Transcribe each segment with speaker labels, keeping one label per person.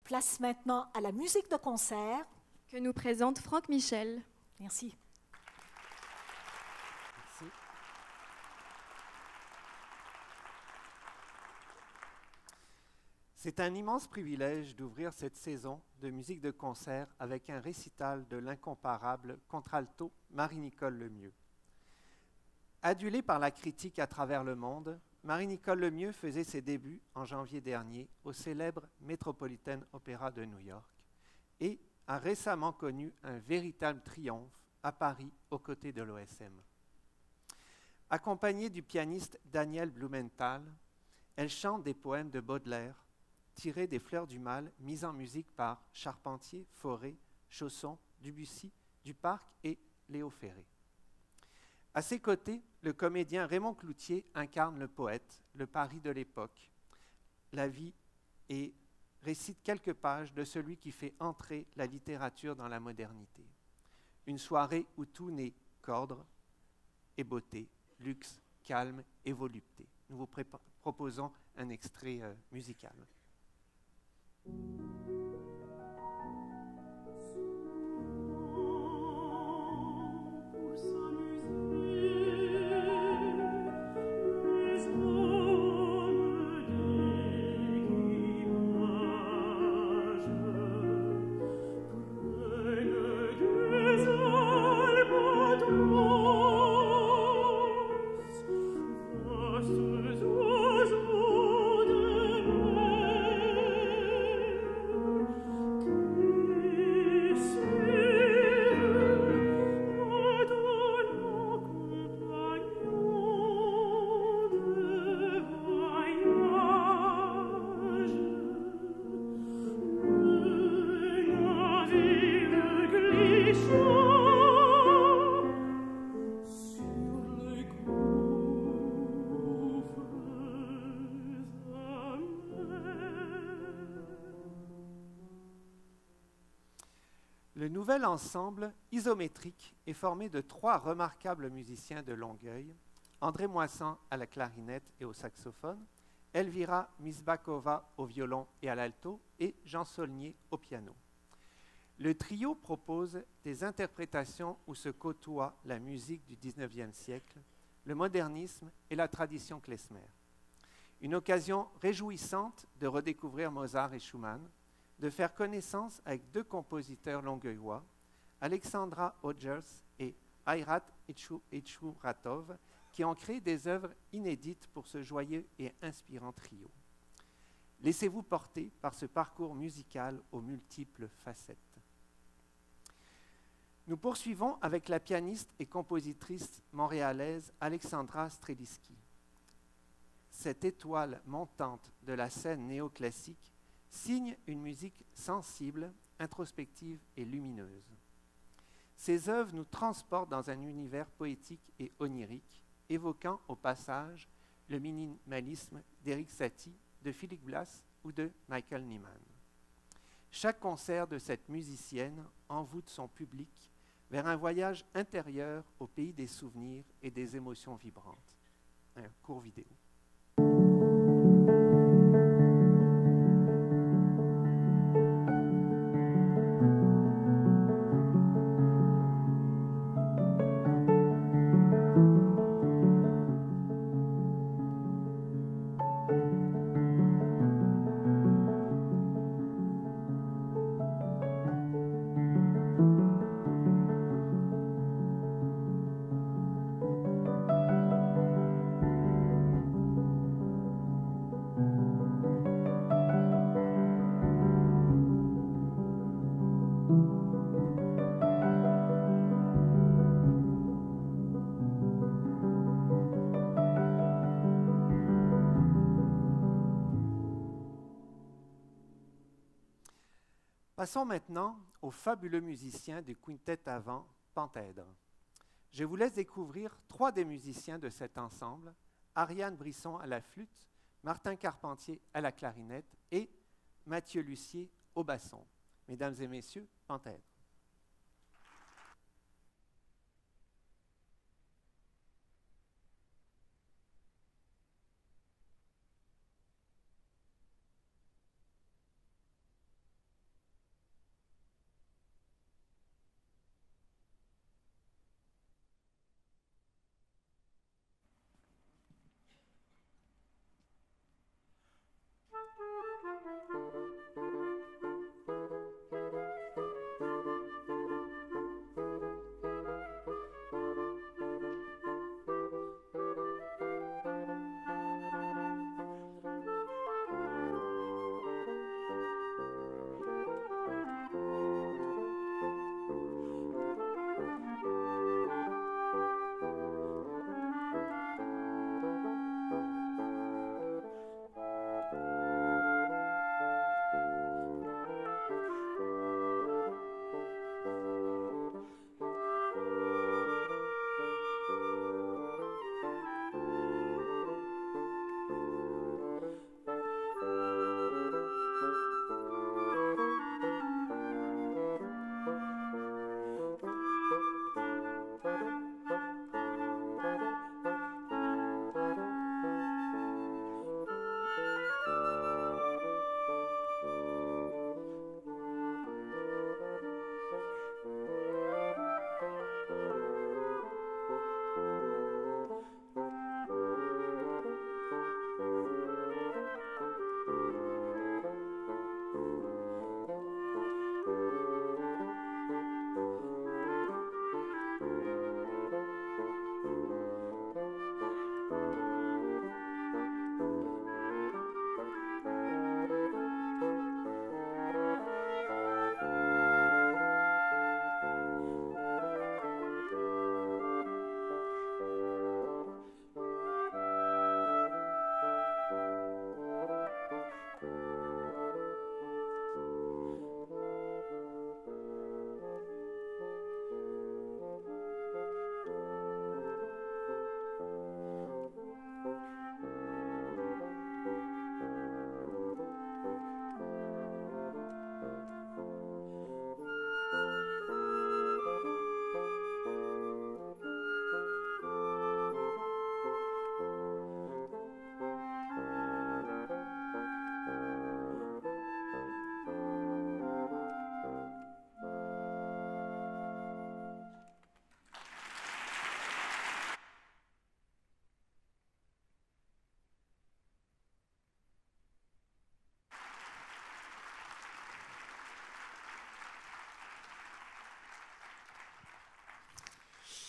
Speaker 1: Place maintenant à la musique de concert.
Speaker 2: Que nous présente Franck Michel.
Speaker 1: Merci.
Speaker 3: Merci. C'est un immense privilège d'ouvrir cette saison de musique de concert avec un récital de l'incomparable contralto Marie-Nicole Lemieux. Adulée par la critique à travers le monde, Marie-Nicole Lemieux faisait ses débuts en janvier dernier au célèbre Metropolitan Opera de New York et a récemment connu un véritable triomphe à Paris aux côtés de l'OSM. Accompagnée du pianiste Daniel Blumenthal, elle chante des poèmes de Baudelaire tirés des Fleurs du Mal, mises en musique par Charpentier, Fauré, Chausson, Debussy, Duparc et Léo Ferré. À ses côtés, le comédien Raymond Cloutier incarne le poète, le Paris de l'époque, la vie et récite quelques pages de celui qui fait entrer la littérature dans la modernité. Une soirée où tout n'est qu'ordre et beauté, luxe, calme et volupté. Nous vous proposons un extrait musical. Le nouvel ensemble isométrique est formé de 3 remarquables musiciens de Longueuil, André Moissan à la clarinette et au saxophone, Elvira Misbakova au violon et à l'alto et Jean Saulnier au piano. Le trio propose des interprétations où se côtoient la musique du XIXe siècle, le modernisme et la tradition klezmer. Une occasion réjouissante de redécouvrir Mozart et Schumann, de faire connaissance avec 2 compositeurs longueuillois, Alexandra Hodgers et Ayrat Etchouratov, qui ont créé des œuvres inédites pour ce joyeux et inspirant trio. Laissez-vous porter par ce parcours musical aux multiples facettes. Nous poursuivons avec la pianiste et compositrice montréalaise Alexandra Streliski. Cette étoile montante de la scène néoclassique signe une musique sensible, introspective et lumineuse. Ses œuvres nous transportent dans un univers poétique et onirique, évoquant au passage le minimalisme d'Éric Satie, de Philippe Glass ou de Michael Nyman. Chaque concert de cette musicienne envoûte son public vers un voyage intérieur au pays des souvenirs et des émotions vibrantes. Un court vidéo. Passons maintenant aux fabuleux musiciens du quintet à vent Pentèdre. Je vous laisse découvrir 3 des musiciens de cet ensemble, Ariane Brisson à la flûte, Martin Carpentier à la clarinette et Mathieu Lucier au basson. Mesdames et messieurs, Pentèdre.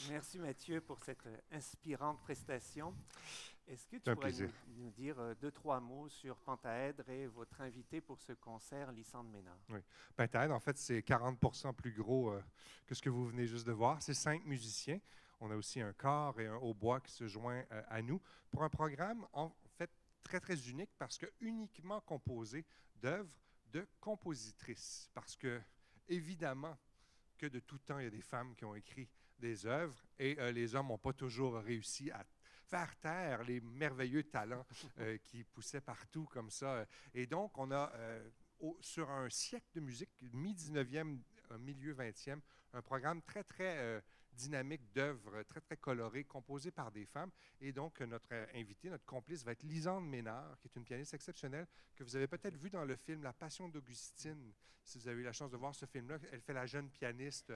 Speaker 3: Merci Mathieu pour cette inspirante prestation. Est-ce que tu
Speaker 4: Un
Speaker 3: pourrais
Speaker 4: plaisir.
Speaker 3: nous dire deux, trois mots sur Pentaèdre et votre invité pour ce concert, Lysandre Ménard?
Speaker 4: Pentaèdre, en fait, c'est 40% plus gros que ce que vous venez juste de voir. C'est 5 musiciens. On a aussi un corps et un hautbois qui se joint à nous pour un programme, en fait, très, très unique parce que uniquement composé d'œuvres de compositrices. Parce que, évidemment, que de tout temps, il y a des femmes qui ont écrit des œuvres et les hommes n'ont pas toujours réussi à faire taire les merveilleux talents qui poussaient partout comme ça. Et donc, on a, sur un siècle de musique, mi-19e, milieu 20e, un programme très, très dynamique d'œuvres, très, très colorées, composées par des femmes. Et donc, notre invité, notre complice, va être Lysandre Ménard, qui est une pianiste exceptionnelle, que vous avez peut-être vu dans le film La Passion d'Augustine. Si vous avez eu la chance de voir ce film-là, elle fait la jeune pianiste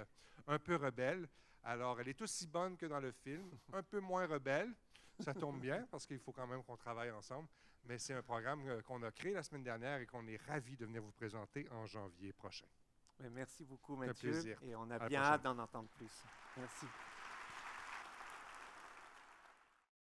Speaker 4: un peu rebelle. Alors, elle est aussi bonne que dans le film, un peu moins rebelle. Ça tombe bien, parce qu'il faut quand même qu'on travaille ensemble. Mais c'est un programme qu'on a créé la semaine dernière et qu'on est ravis de venir vous présenter en janvier prochain.
Speaker 3: Merci beaucoup
Speaker 4: Un
Speaker 3: Mathieu
Speaker 4: plaisir.
Speaker 3: et on
Speaker 4: À
Speaker 3: a
Speaker 4: la
Speaker 3: bien
Speaker 4: prochaine.
Speaker 3: hâte d'en entendre plus. Merci.